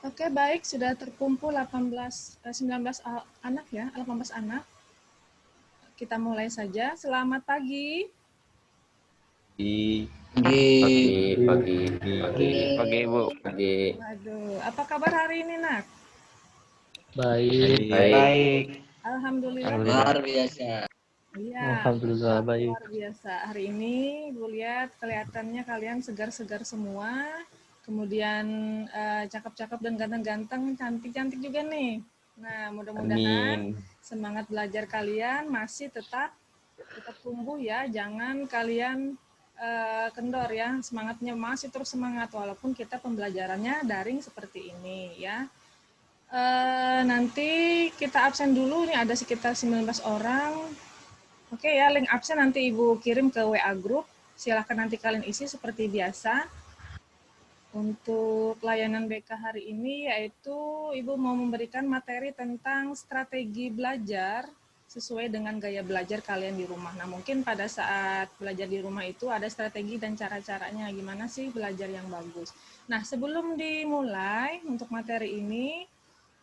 Oke, baik. Sudah terkumpul 19 anak ya, 18 anak. Kita mulai saja. Selamat pagi. Pagi, Bu. Waduh, apa kabar hari ini, Nak? Baik. Alhamdulillah. Alhamdulillah. Iya, Alhamdulillah baik. luar biasa. Hari ini, Bu lihat kelihatannya kalian segar-segar semua. Kemudian cakep-cakep dan ganteng-ganteng, cantik-cantik juga nih. Nah, mudah-mudahan semangat belajar kalian masih tetap tumbuh ya. Jangan kalian kendor ya. Semangatnya masih terus semangat walaupun kita pembelajarannya daring seperti ini ya. Nanti kita absen dulu, nih ada sekitar 19 orang. Oke ya, link absen nanti Ibu kirim ke WA Group. Silahkan nanti kalian isi seperti biasa. Untuk layanan BK hari ini yaitu Ibu mau memberikan materi tentang strategi belajar sesuai dengan gaya belajar kalian di rumah. Nah, mungkin pada saat belajar di rumah itu ada strategi dan cara-caranya gimana sih belajar yang bagus. Nah, sebelum dimulai untuk materi ini,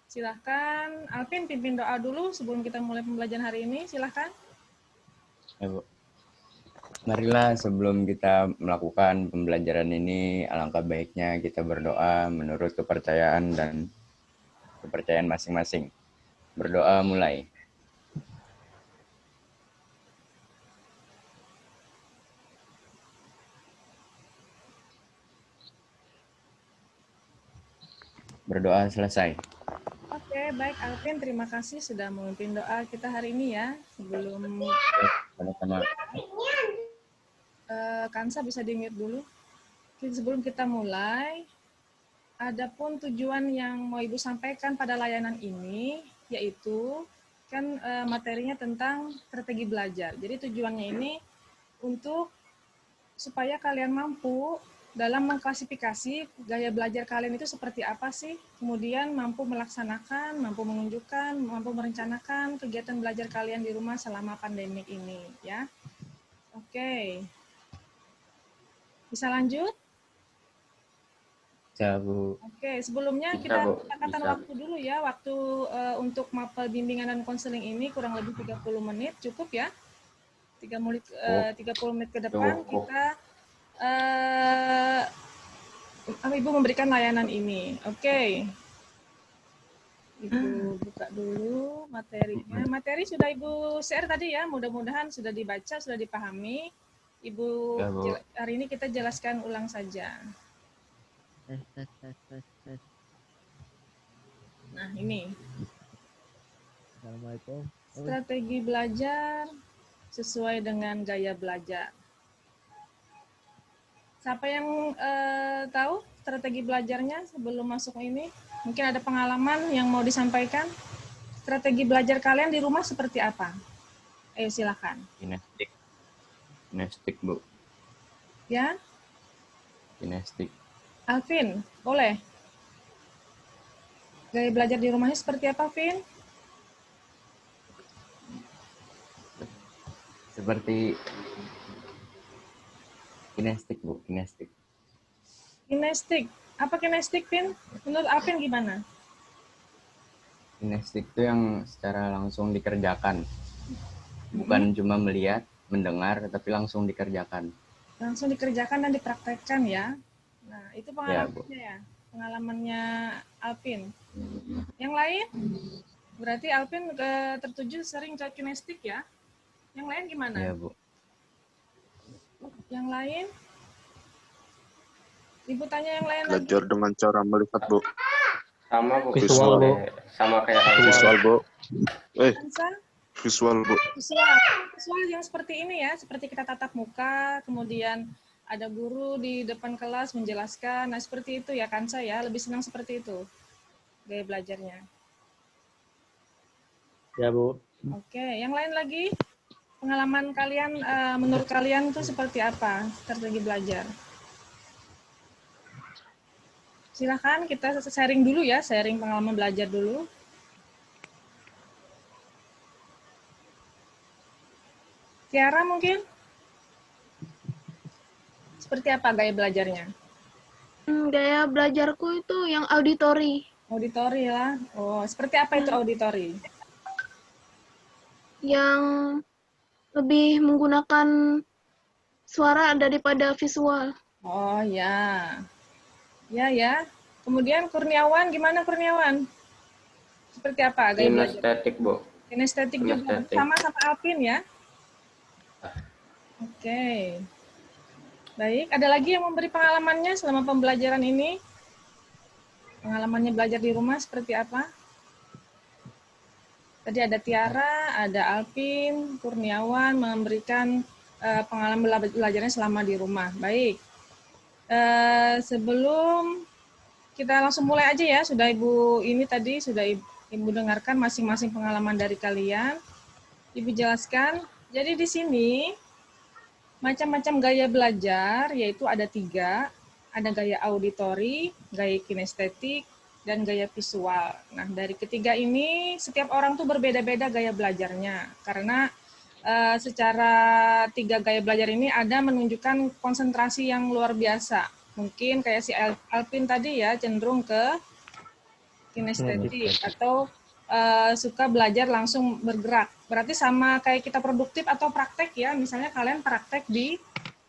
silahkan Alvin pimpin doa dulu sebelum kita mulai pembelajaran hari ini. Silahkan. Ya, Bu. Marilah sebelum kita melakukan pembelajaran ini, alangkah baiknya kita berdoa menurut kepercayaan dan kepercayaan masing-masing. Berdoa mulai. Berdoa selesai. Oke, baik Alvin, terima kasih sudah memimpin doa kita hari ini ya. Sebelum Sama-sama. Kansa bisa di-mute dulu. Sebelum kita mulai, adapun tujuan yang mau Ibu sampaikan pada layanan ini, yaitu kan materinya tentang strategi belajar. Jadi tujuannya ini untuk supaya kalian mampu dalam mengklasifikasi gaya belajar kalian itu seperti apa sih, kemudian mampu melaksanakan, mampu menunjukkan, mampu merencanakan kegiatan belajar kalian di rumah selama pandemik ini, ya. Oke. Bisa lanjut? Bisa, Bu. Oke, sebelumnya kita katakan waktu dulu ya, waktu untuk mapel bimbingan dan konseling ini kurang lebih 30 menit, cukup ya? 30 menit ke depan kita Ibu memberikan layanan ini. Oke. Ibu buka dulu materinya. Materi sudah Ibu share tadi ya, mudah-mudahan sudah dibaca, sudah dipahami. Ibu, Ya, Bu. hari ini kita jelaskan ulang saja. Nah, ini. Assalamualaikum. Strategi belajar sesuai dengan gaya belajar. Siapa yang tahu strategi belajarnya sebelum masuk ini? Mungkin ada pengalaman yang mau disampaikan? Strategi belajar kalian di rumah seperti apa? Ayo silakan. Kinestik, Bu. Ya? Kinestik. Alvin, boleh? Gaya belajar di rumahnya seperti apa, Vin? Seperti kinestik, Bu. Kinestik. Kinestik. Apa kinestik, Vin? Menurut Alvin gimana? Kinestik itu yang secara langsung dikerjakan. Bukan cuma melihat, mendengar, tapi langsung dikerjakan. Langsung dikerjakan dan dipraktekkan ya. Nah, itu pengalamannya ya. Pengalamannya Alvin. Yang lain? Berarti Alvin tertuju sering ke kinestik ya. Yang lain gimana? Iya, Bu. Yang lain? Ibu tanya yang lain. Belajar dengan cara melihat, Bu. Sama, Bu. Visual, Bu. Sama kayak Visual, Bu. Visual, Bu. Visual yang seperti ini ya, seperti kita tatap muka, kemudian ada guru di depan kelas menjelaskan. Nah, seperti itu ya Kansa ya, lebih senang seperti itu gaya belajarnya. Ya, Bu. Oke, yang lain lagi? Pengalaman kalian, menurut kalian itu seperti apa strategi belajar? Silakan kita sharing dulu ya, sharing pengalaman belajar dulu. Tiara mungkin? Seperti apa gaya belajarnya? Gaya belajarku itu yang auditori. Auditori ya. Oh, seperti apa itu auditori? Yang lebih menggunakan suara daripada visual. Oh ya. Ya ya. Kemudian Kurniawan, gimana Kurniawan? Seperti apa gaya belajar? Kinestetik, Bu. Kinestetik juga Kinestetik. sama Alvin ya. Oke. Baik, ada lagi yang memberi pengalamannya selama pembelajaran ini? Pengalamannya belajar di rumah seperti apa? Tadi ada Tiara, ada Alvin, Kurniawan memberikan pengalaman belajarnya selama di rumah. Baik. Sebelum kita langsung mulai aja ya, sudah Ibu ini tadi sudah Ibu dengarkan masing-masing pengalaman dari kalian. Ibu jelaskan. Jadi di sini macam-macam gaya belajar, yaitu ada 3. Ada gaya auditori, gaya kinestetik, dan gaya visual. Nah, dari ketiga ini, setiap orang tuh berbeda-beda gaya belajarnya. Karena secara 3 gaya belajar ini ada menunjukkan konsentrasi yang luar biasa. Mungkin kayak si Alvin tadi ya, cenderung ke kinestetik atau suka belajar langsung bergerak. Berarti sama kayak kita produktif atau praktek ya, misalnya kalian praktek di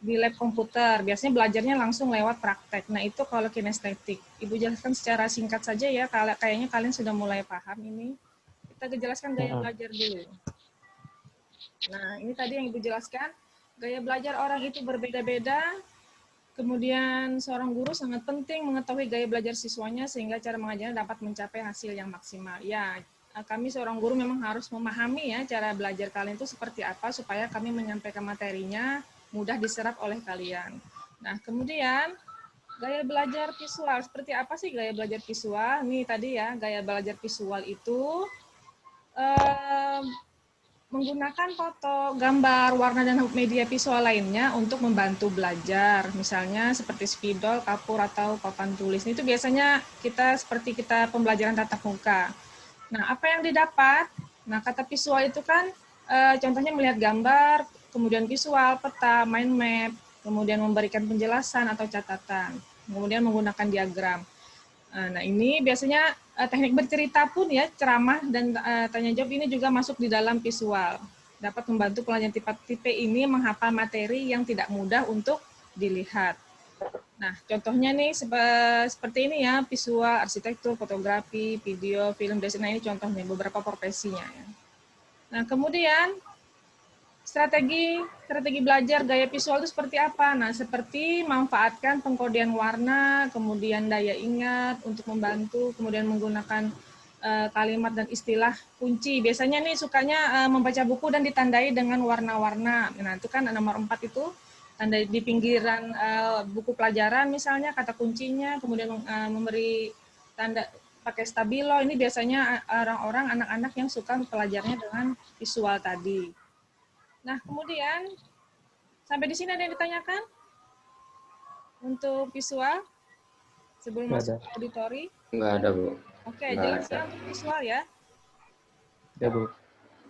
lab komputer, biasanya belajarnya langsung lewat praktek. Nah itu kalau kinestetik. Ibu jelaskan secara singkat saja ya, kayaknya kalian sudah mulai paham ini. Kita jelaskan gaya belajar dulu. Nah ini tadi yang Ibu jelaskan, gaya belajar orang itu berbeda-beda. Kemudian seorang guru sangat penting mengetahui gaya belajar siswanya sehingga cara mengajarnya dapat mencapai hasil yang maksimal. Ya, kami seorang guru memang harus memahami ya cara belajar kalian itu seperti apa supaya kami menyampaikan materinya mudah diserap oleh kalian. Nah, kemudian gaya belajar visual. Seperti apa sih gaya belajar visual? Nih tadi ya, gaya belajar visual itu menggunakan foto, gambar, warna, dan media visual lainnya untuk membantu belajar. Misalnya seperti spidol, kapur, atau papan tulis. Itu biasanya seperti kita pembelajaran tatap muka. Nah, apa yang didapat? Nah, kata visual itu kan contohnya melihat gambar, kemudian visual, peta, mind map, kemudian memberikan penjelasan atau catatan, kemudian menggunakan diagram. Nah, ini biasanya teknik bercerita pun ya, ceramah dan tanya jawab ini juga masuk di dalam visual. Dapat membantu pelajar tipe ini menghafal materi yang tidak mudah untuk dilihat. Nah, contohnya nih seperti ini ya, visual, arsitektur, fotografi, video, film, desain. Nah, ini contohnya beberapa profesinya ya. Nah, kemudian strategi belajar gaya visual itu seperti apa? Nah, seperti manfaatkan pengkodean warna, kemudian daya ingat untuk membantu, kemudian menggunakan kalimat dan istilah kunci. Biasanya nih sukanya membaca buku dan ditandai dengan warna-warna. Nah, itu kan nomor 4 itu tanda di pinggiran buku pelajaran misalnya kata kuncinya, kemudian memberi tanda pakai stabilo. Ini biasanya orang-orang anak-anak yang suka pelajarnya dengan visual tadi. Nah, kemudian sampai di sini ada yang ditanyakan untuk visual sebelum masuk ke auditori? Enggak ada, Bu. Oke, jelaskan untuk visual ya. Ya, Bu.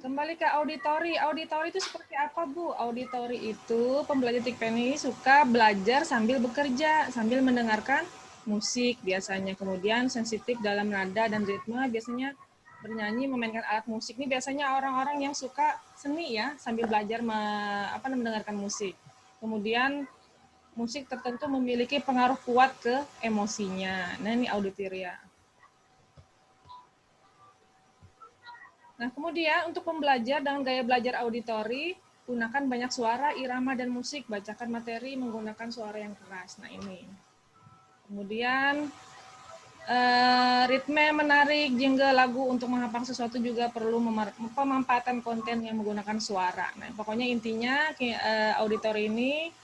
Kembali ke auditori. Auditori itu seperti apa, Bu? Auditori itu pembelajar TIKPEN ini suka belajar sambil bekerja, sambil mendengarkan musik biasanya. Kemudian sensitif dalam nada dan ritme, biasanya bernyanyi, memainkan alat musik. Ini biasanya orang-orang yang suka seni ya, sambil belajar mendengarkan musik. Kemudian musik tertentu memiliki pengaruh kuat ke emosinya. Nah, ini auditoria. Nah, kemudian untuk pembelajar dengan gaya belajar auditori, gunakan banyak suara, irama, dan musik. Bacakan materi menggunakan suara yang keras. Nah, ini. Kemudian ritme menarik, jingle lagu untuk menghafal sesuatu juga perlu pemanfaatan konten yang menggunakan suara. Nah, pokoknya intinya auditori ini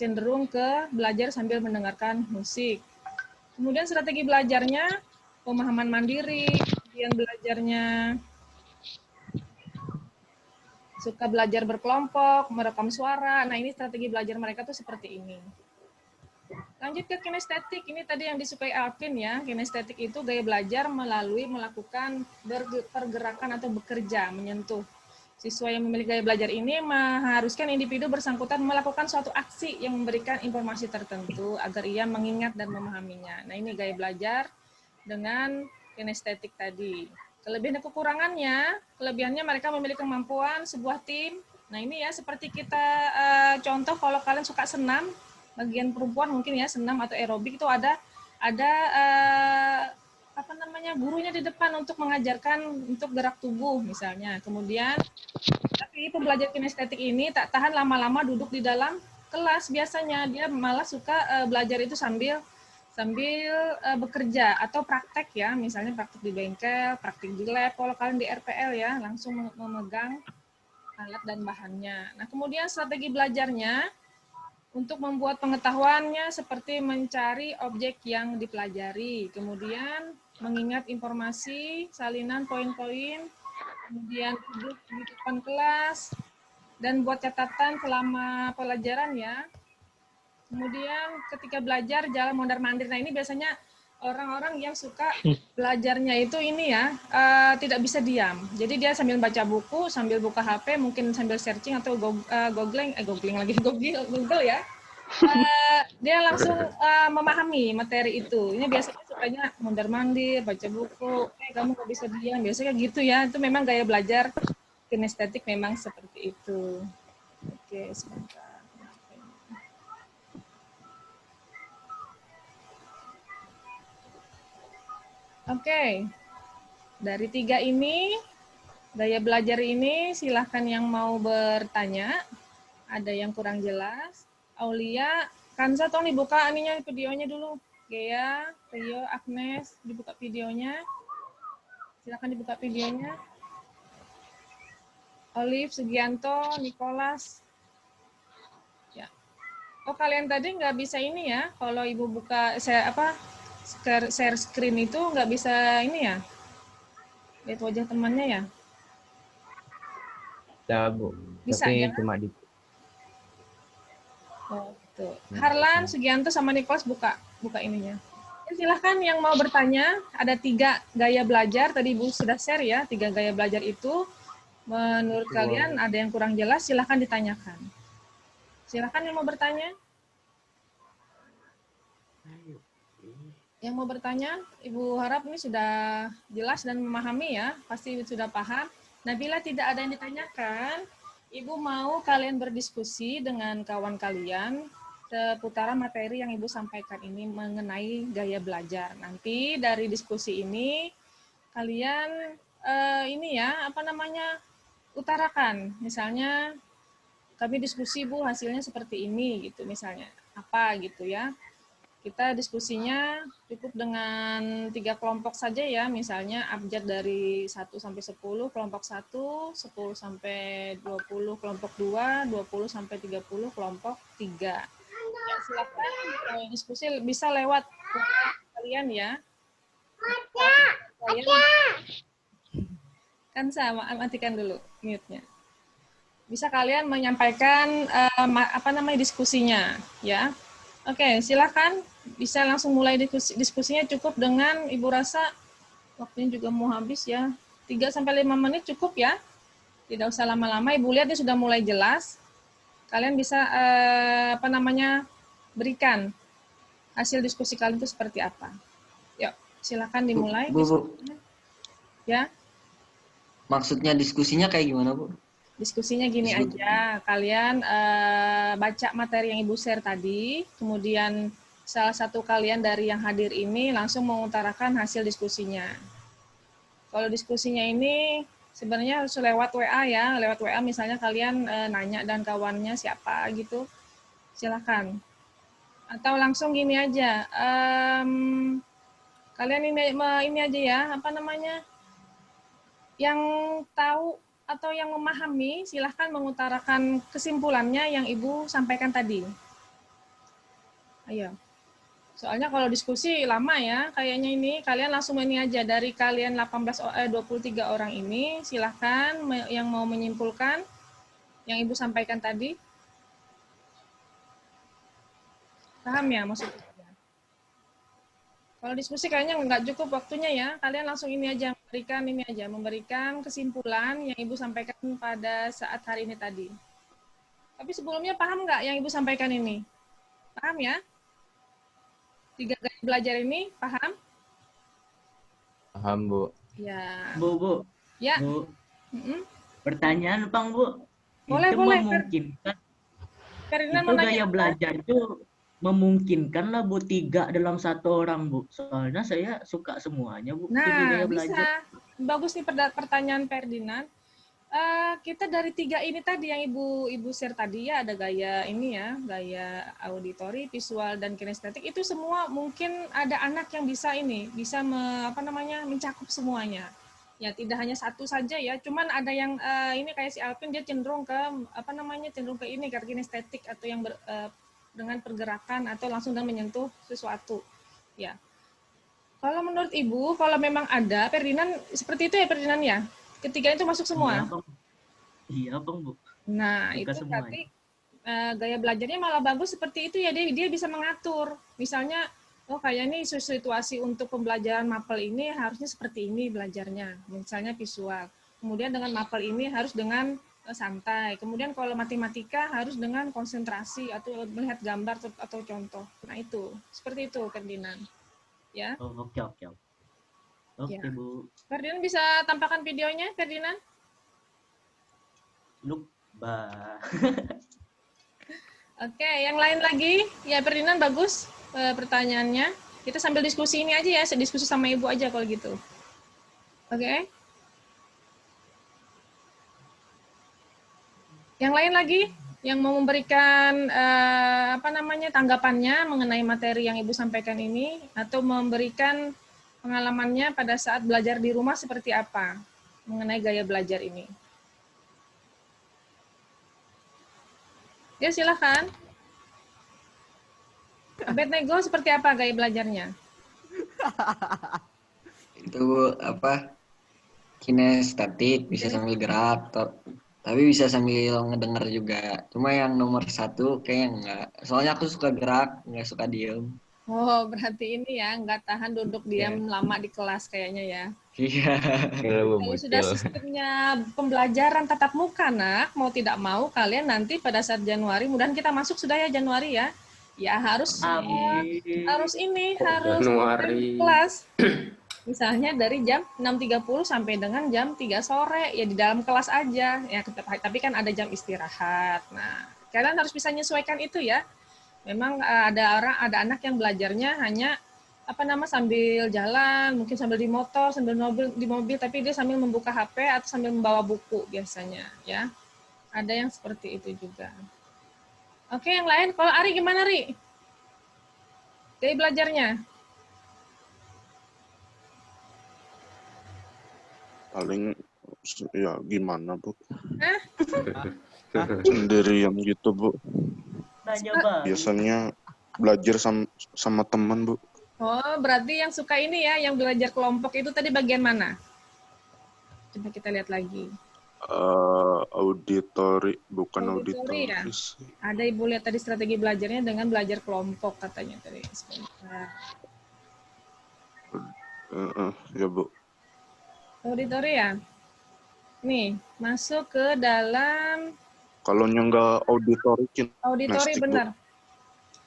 cenderung ke belajar sambil mendengarkan musik. Kemudian strategi belajarnya, pemahaman mandiri, kemudian belajarnya suka belajar berkelompok, merekam suara. Nah, ini strategi belajar mereka tuh seperti ini. Lanjut ke kinestetik, ini tadi yang disukai Alvin ya. Kinestetik itu gaya belajar melalui melakukan pergerakan atau bekerja, menyentuh. Siswa yang memiliki gaya belajar ini mengharuskan individu bersangkutan melakukan suatu aksi yang memberikan informasi tertentu agar ia mengingat dan memahaminya. Nah, ini gaya belajar dengan kinestetik tadi. Kelebihan dan kekurangannya, kelebihannya mereka memiliki kemampuan sebuah tim. Nah ini ya seperti kita contoh kalau kalian suka senam, bagian perempuan mungkin ya senam atau aerobik itu ada apa namanya gurunya di depan untuk mengajarkan untuk gerak tubuh misalnya. Kemudian tapi pembelajar kinestetik ini tak tahan lama-lama duduk di dalam kelas, biasanya dia malah suka belajar itu sambil bekerja atau praktek ya, misalnya praktek di bengkel, praktek di lab, kalau kalian di RPL ya, langsung memegang alat dan bahannya. Nah, kemudian strategi belajarnya untuk membuat pengetahuannya seperti mencari objek yang dipelajari, kemudian mengingat informasi, salinan poin-poin, kemudian duduk di depan kelas, dan buat catatan selama pelajaran ya. Kemudian ketika belajar jalan mondar-mandir. Nah ini biasanya orang-orang yang suka belajarnya itu ini ya tidak bisa diam. Jadi dia sambil baca buku, sambil buka HP, mungkin sambil searching atau Google ya. Dia langsung memahami materi itu. Ini biasanya sukanya mondar-mandir, baca buku. Kamu nggak bisa diam. Biasanya gitu ya. Itu memang gaya belajar kinestetik memang seperti itu. Oke, sebentar. Oke, dari 3 ini, gaya belajar ini silahkan yang mau bertanya. Ada yang kurang jelas. Aulia, Kanza tolong dibuka ininya videonya dulu. Gea, Rio, Agnes, dibuka videonya. Silahkan dibuka videonya. Olive, Sugianto, Nicholas. Ya. Oh kalian tadi nggak bisa ini ya? Kalau ibu buka share screen itu nggak bisa ini ya? Lihat wajah temannya ya? Ya, Bu. Bisa Tapi ya? cuma di Oh, tuh. Harlan, Sugianto, sama Nicholas buka ininya. Silahkan yang mau bertanya, ada 3 gaya belajar, tadi Ibu sudah share ya, 3 gaya belajar itu. Menurut kalian ada yang kurang jelas, silahkan ditanyakan. Silahkan yang mau bertanya. Yang mau bertanya, Ibu harap ini sudah jelas dan memahami ya, pasti sudah paham. Nah, bila tidak ada yang ditanyakan, Ibu mau kalian berdiskusi dengan kawan kalian seputaran materi yang Ibu sampaikan ini mengenai gaya belajar. Nanti dari diskusi ini, kalian utarakan. Misalnya, kami diskusi Bu, hasilnya seperti ini, gitu misalnya. Apa gitu ya. Kita diskusinya cukup dengan 3 kelompok saja ya, misalnya abjad dari 1 sampai 10, kelompok 1, 10 sampai 20, kelompok 2, 20 sampai 30, kelompok 3. Ya, silakan diskusi bisa lewat kalian ya. Kan sama, matikan dulu mute-nya. Bisa kalian menyampaikan diskusinya ya. Oke, silakan bisa langsung mulai diskusinya, cukup dengan Ibu rasa waktunya juga mau habis ya. 3 sampai 5 menit cukup ya. Tidak usah lama-lama. Ibu lihat ini sudah mulai jelas. Kalian bisa berikan hasil diskusi kalian itu seperti apa. Yuk, silakan dimulai. Bu. Ya. Maksudnya diskusinya kayak gimana, Bu? Diskusinya gini aja, kalian baca materi yang Ibu share tadi, kemudian salah satu kalian dari yang hadir ini langsung mengutarakan hasil diskusinya. Kalau diskusinya ini sebenarnya harus lewat WA ya, lewat WA misalnya kalian nanya dan kawannya siapa gitu, silakan. Atau langsung gini aja, kalian ini aja ya, yang tahu atau yang memahami, silahkan mengutarakan kesimpulannya yang Ibu sampaikan tadi. Ayo. Soalnya kalau diskusi lama ya, kayaknya ini kalian langsung ini aja. Dari kalian 23 orang ini, silahkan yang mau menyimpulkan yang Ibu sampaikan tadi. Paham ya maksudnya? Kalau diskusi kayaknya nggak cukup waktunya ya, kalian langsung ini aja, memberikan kesimpulan yang Ibu sampaikan pada saat hari ini tadi. Tapi sebelumnya paham nggak yang Ibu sampaikan ini? Paham ya? 3 gaya belajar ini, paham? Paham, Bu. Ya. Bu. Ya. Bu, Mm-mm. pertanyaan Bang, Bu. Boleh, Itu boleh. memungkinkan, Ferdinand itu mau nanya gaya apa? belajar itu memungkinkan lah Bu 3 dalam 1 orang Bu. Soalnya saya suka semuanya Bu, tipe Nah, gaya bisa. belajar. Bagus nih pertanyaan Ferdinand. Kita dari 3 ini tadi yang ibu share tadi ya, ada gaya ini ya, gaya auditori, visual, dan kinestetik. Itu semua mungkin ada anak yang bisa ini, bisa mencakup semuanya. Ya tidak hanya satu saja ya, cuman ada yang ini kayak si Alvin, dia cenderung ke cenderung ke ini, ke kinestetik atau yang dengan pergerakan atau langsung dan menyentuh sesuatu. Ya. Kalau menurut Ibu, kalau memang ada, Ferdinand seperti itu ya Ferdinand ya? Ketiga itu masuk semua? Iya Bang. Iya Bang, Bu. Nah, Suka itu semuanya. berarti gaya belajarnya malah bagus seperti itu ya, dia bisa mengatur. Misalnya, oh kayak ini situasi untuk pembelajaran mapel ini harusnya seperti ini belajarnya, misalnya visual. Kemudian dengan mapel ini harus dengan santai. Kemudian kalau matematika harus dengan konsentrasi atau melihat gambar atau contoh. Nah itu, seperti itu Ferdinand. Ya. Oh, oke. Oke, Ya. Bu. Ferdinand bisa tampilkan videonya, Ferdinand? Lupa. Oke, yang lain lagi? Ya, Ferdinand bagus pertanyaannya. Kita sambil diskusi ini aja ya, diskusi sama Ibu aja kalau gitu. Oke. Yang lain lagi? Yang mau memberikan tanggapannya mengenai materi yang Ibu sampaikan ini, atau memberikan pengalamannya pada saat belajar di rumah seperti apa mengenai gaya belajar ini? Ya, silakan. Abednego seperti apa gaya belajarnya? Itu kinestetik, bisa sambil gerak, tapi bisa sambil ngedenger juga. Cuma yang nomor 1 kayaknya enggak. Soalnya aku suka gerak, nggak suka diem. Oh, berarti ini ya, nggak tahan duduk diam lama di kelas kayaknya ya. Iya. Kalau sudah sistemnya pembelajaran tatap muka, nak, mau tidak mau kalian nanti pada saat Januari, mudahan kita masuk sudah ya Januari ya. Ya harus Januari. kelas. Misalnya dari jam 6.30 sampai dengan jam 3 sore, ya di dalam kelas aja. Ya, tapi kan ada jam istirahat. Nah, kalian harus bisa menyesuaikan itu ya. Memang ada anak yang belajarnya hanya sambil jalan, mungkin sambil di motor, sambil di mobil, tapi dia sambil membuka HP atau sambil membawa buku biasanya, ya. Ada yang seperti itu juga. Oke, yang lain. Kalau Ari gimana, Ri? Gaya belajarnya? Paling ya gimana, Bu? Hah? Sendirian gitu, Bu. Tanya Bang. Biasanya belajar sama teman, Bu. Oh, berarti yang suka ini ya, yang belajar kelompok itu tadi bagian mana? Coba kita lihat lagi. Auditori, bukan Auditori ya? auditoris. Ada Ibu lihat tadi strategi belajarnya dengan belajar kelompok katanya tadi. Sebentar. Ya, Bu. Auditori ya? Nih, masuk ke dalam Kalau nggak auditori, auditori, kinestetik, benar. Bu.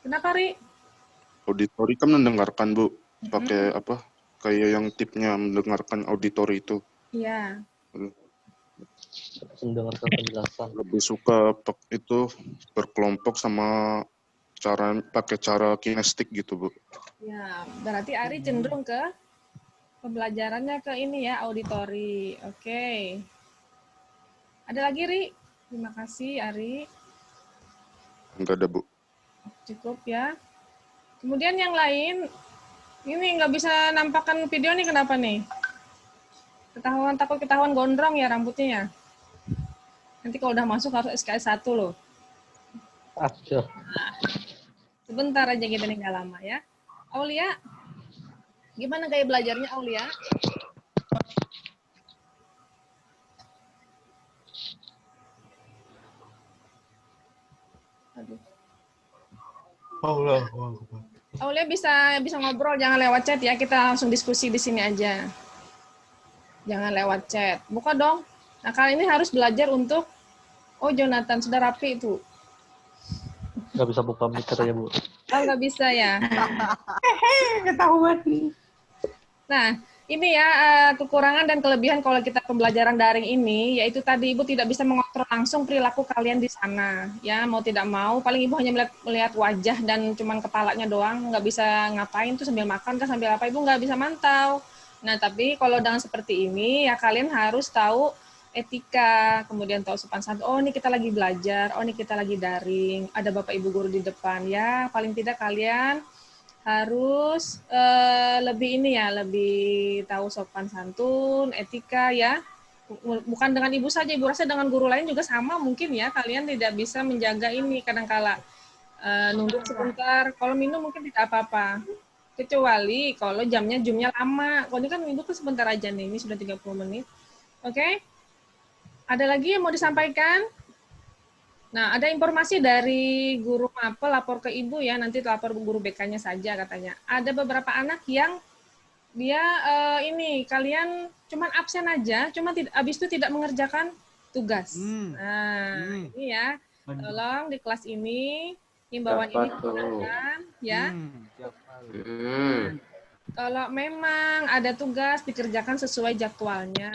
Kenapa, Ri? Auditori kan mendengarkan, Bu. Pakai kayak yang tipnya mendengarkan auditori itu. Iya. Mendengarkan penjelasan. Lebih suka itu berkelompok sama pakai cara kinestetik gitu, Bu. Ya, berarti Ari cenderung ke pembelajarannya ke ini ya, auditori. Oke. Ada lagi, Ri? Terima kasih, Ari. Enggak ada, Bu. Cukup ya. Kemudian yang lain, ini nggak bisa nampakkan video nih, kenapa nih? Takut ketahuan gondrong ya rambutnya ya. Nanti kalau udah masuk harus SKS 1 loh. Aduh. Nah, sebentar aja kita nih, nggak lama ya. Aulia, gimana gaya belajarnya Aulia? Aduh. Aulia bisa ngobrol, jangan lewat chat ya. Kita langsung diskusi di sini aja. Jangan lewat chat. Buka dong. Nah, kali ini harus belajar untuk Jonathan sudah rapi itu. Nggak bisa buka mic katanya, Bu. Oh, nggak bisa ya. Ketahuan. Nah, ini ya kekurangan dan kelebihan kalau kita pembelajaran daring ini, yaitu tadi Ibu tidak bisa mengontrol langsung perilaku kalian di sana. Ya, mau tidak mau, paling Ibu hanya melihat wajah dan cuman kepalanya doang, nggak bisa ngapain tuh sambil makan kan sambil apa, Ibu nggak bisa mantau. Nah, tapi kalau dengan seperti ini, ya kalian harus tahu etika, kemudian tahu sopan santun. Oh, ini kita lagi belajar, oh ini kita lagi daring, ada Bapak Ibu guru di depan. Ya, paling tidak kalian harus lebih ini ya, lebih tahu sopan santun, etika ya. Bukan dengan ibu saja, ibu rasa dengan guru lain juga sama mungkin ya. Kalian tidak bisa menjaga ini kadang-kala nunduk sebentar. Kalau minum mungkin tidak apa-apa. Kecuali kalau jamnya lama. Kalau ini kan minum kan sebentar aja nih, ini sudah 30 menit. Oke? Ada lagi yang mau disampaikan? Nah, ada informasi dari guru mapel lapor ke ibu ya, nanti lapor guru BK-nya saja katanya. Ada beberapa anak yang dia ini kalian cuman absen aja, cuma habis itu tidak mengerjakan tugas. Nah, ini ya, tolong di kelas ini himbauan ini digunakan ya. Kalau memang ada tugas dikerjakan sesuai jadwalnya.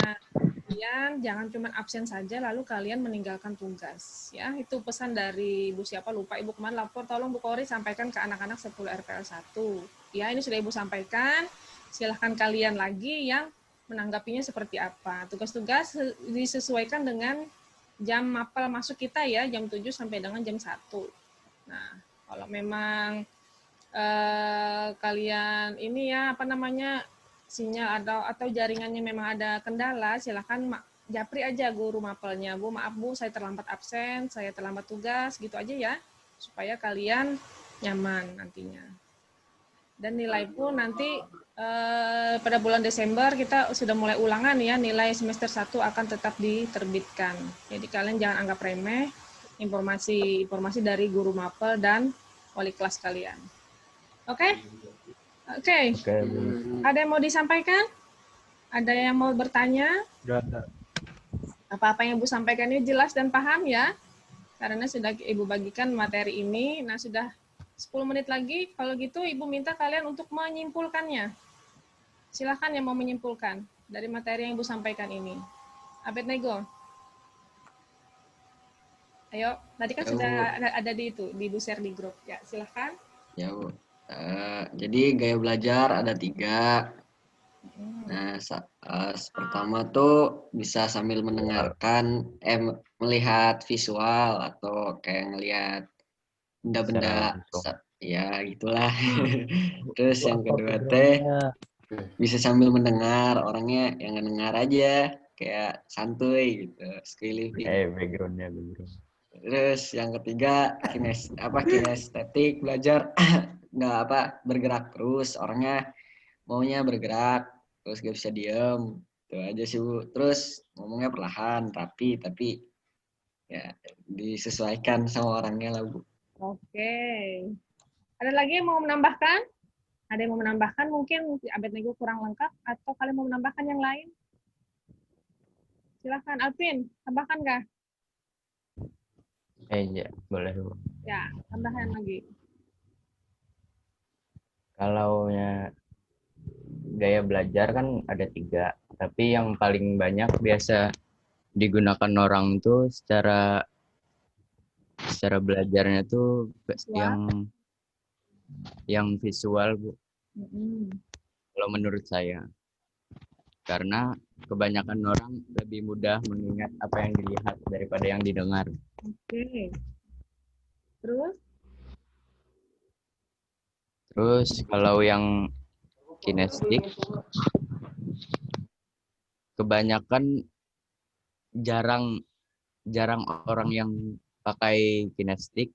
Kalian jangan cuma absen saja lalu kalian meninggalkan tugas ya. Itu pesan dari Ibu siapa lupa, Ibu kemarin lapor, tolong Bu Kori sampaikan ke anak-anak 10 RPL 1 ya. Ini sudah Ibu sampaikan, silahkan kalian lagi yang menanggapinya seperti apa. Tugas-tugas disesuaikan dengan jam mapel masuk kita ya, jam 7 sampai dengan jam 1. Nah, kalau memang kalian ini ya apa namanya sinyal atau jaringannya memang ada kendala, silakan japri aja guru mapelnya. Bu, maaf Bu, saya terlambat absen, saya terlambat tugas, gitu aja ya, supaya kalian nyaman nantinya. Dan nilai pun nanti pada bulan Desember kita sudah mulai ulangan ya, nilai semester 1 akan tetap diterbitkan. Jadi kalian jangan anggap remeh informasi dari guru mapel dan wali kelas kalian. Oke? Oke. Ada yang mau disampaikan? Ada yang mau bertanya? Nggak ada. Apa-apa yang Ibu sampaikan ini jelas dan paham ya? Karena sudah Ibu bagikan materi ini. Nah, sudah 10 menit lagi. Kalau gitu Ibu minta kalian untuk menyimpulkannya. Silakan yang mau menyimpulkan dari materi yang Ibu sampaikan ini. Abednego. Ayo, tadi kan sudah ada di itu, di Ibu share di grup. Ya, silakan. Ya, Bu. Jadi gaya belajar ada 3. Nah, pertama tuh bisa sambil mendengarkan, melihat visual atau kayak ngelihat benda-benda, ya gitulah. Terus yang kedua teh bisa sambil mendengar, orangnya yang ngedengar aja, kayak santuy gitu, skill living. Background. Terus yang ketiga kinestetik, belajar nggak bergerak terus, orangnya maunya bergerak terus gak bisa diem, itu aja sih Bu. Terus ngomongnya perlahan rapi tapi ya disesuaikan sama orangnya lah Bu. Oke. Ada lagi yang mau menambahkan? Ada yang mau menambahkan mungkin Abednego kurang lengkap atau kalian mau menambahkan yang lain? Silakan Alvin, tambahkan nggak? Iya, boleh Bu. Ya, tambahan lagi. Kalau gaya belajar kan ada 3, tapi yang paling banyak biasa digunakan orang tuh secara belajarnya tuh yang visual Bu. Kalau menurut saya, karena kebanyakan orang lebih mudah mengingat apa yang dilihat daripada yang didengar. Oke. Terus kalau yang kinestik, kebanyakan jarang orang yang pakai kinestik,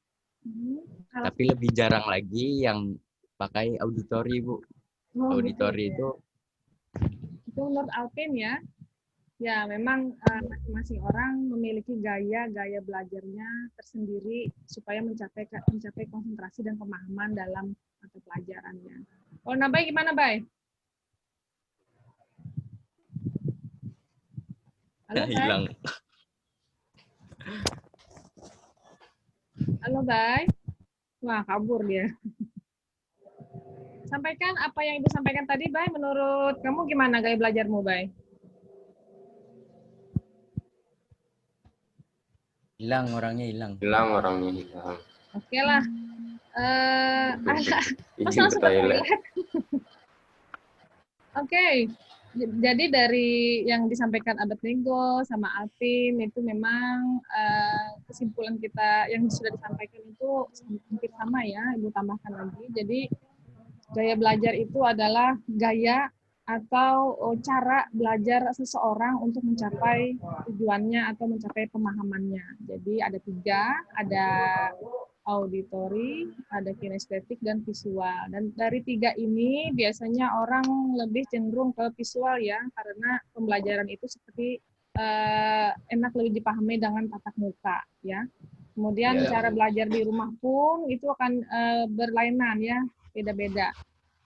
tapi lebih jarang lagi yang pakai auditori Bu. Auditori itu menurut Alvin ya. Ya, memang masing-masing orang memiliki gaya belajarnya tersendiri supaya mencapai konsentrasi dan pemahaman dalam mata pelajarannya. Oh, Nabai gimana, Bay? Halo, Bay. hilang. Halo, Bay. Wah, kabur dia. Sampaikan apa yang Ibu sampaikan tadi, Bay. Menurut kamu gimana gaya belajarmu, Bay? Hilang orangnya hilang. Hilang orangnya hilang. Oke lah. Mas Izin ke langsung ke toilet. toilet. Oke. Jadi dari yang disampaikan Abednego sama Alvin itu memang kesimpulan kita yang sudah disampaikan itu hampir sama ya, Ibu tambahkan lagi. Jadi gaya belajar itu adalah gaya atau cara belajar seseorang untuk mencapai tujuannya atau mencapai pemahamannya. Jadi ada 3, ada auditori, ada kinestetik, dan visual. Dan dari 3 ini biasanya orang lebih cenderung ke visual ya, karena pembelajaran itu seperti enak lebih dipahami dengan tatap muka ya. Kemudian cara belajar di rumah pun itu akan berlainan ya, beda-beda.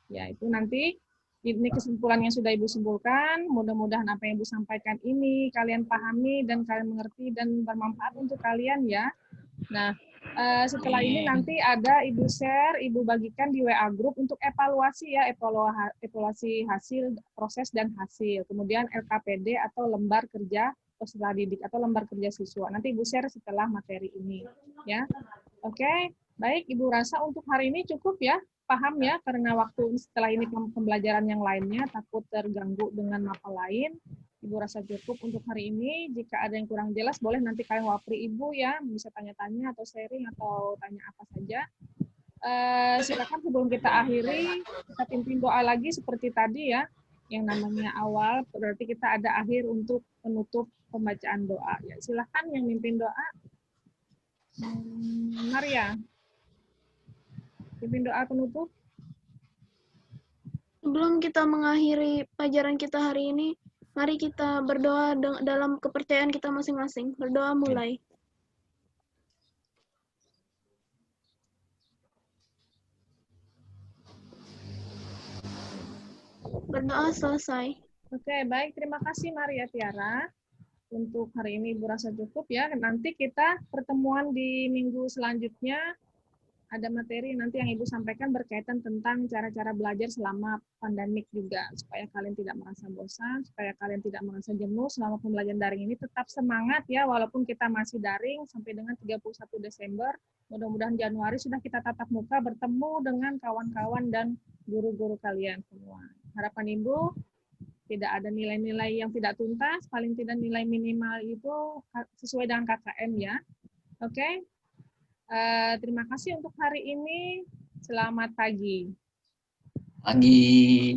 Ya, itu nanti ini kesimpulan yang sudah Ibu simpulkan. Mudah-mudahan apa yang Ibu sampaikan ini kalian pahami dan kalian mengerti dan bermanfaat untuk kalian ya. Nah, setelah ini nanti ada Ibu share, Ibu bagikan di WA group untuk evaluasi ya, evaluasi hasil, proses dan hasil. Kemudian LKPD atau lembar kerja peserta didik atau lembar kerja siswa. Nanti Ibu share setelah materi ini ya. Oke, baik Ibu rasa untuk hari ini cukup ya. Paham ya, karena waktu setelah ini pembelajaran yang lainnya takut terganggu dengan mapel lain. Ibu rasa cukup untuk hari ini. Jika ada yang kurang jelas, boleh nanti kalian wapri Ibu ya, bisa tanya-tanya atau sharing atau tanya apa saja. Silakan sebelum kita akhiri, kita pimpin doa lagi seperti tadi ya, yang namanya awal, berarti kita ada akhir untuk penutup pembacaan doa. Ya, silakan yang mimpin doa. Maria. Pimpin doa penutup. Sebelum kita mengakhiri pelajaran kita hari ini, mari kita berdoa dalam kepercayaan kita masing-masing. Berdoa mulai. Berdoa selesai. Oke, baik. Terima kasih Maria Tiara. Untuk hari ini Ibu rasa cukup ya. Nanti kita pertemuan di minggu selanjutnya. Ada materi nanti yang Ibu sampaikan berkaitan tentang cara-cara belajar selama pandemik juga, supaya kalian tidak merasa bosan, supaya kalian tidak merasa jenuh selama pembelajaran daring ini. Tetap semangat ya, walaupun kita masih daring sampai dengan 31 Desember. Mudah-mudahan Januari sudah kita tatap muka bertemu dengan kawan-kawan dan guru-guru kalian semua. Harapan Ibu tidak ada nilai-nilai yang tidak tuntas, paling tidak nilai minimal itu sesuai dengan KKM ya. Oke. Terima kasih untuk hari ini. Selamat pagi. Pagi.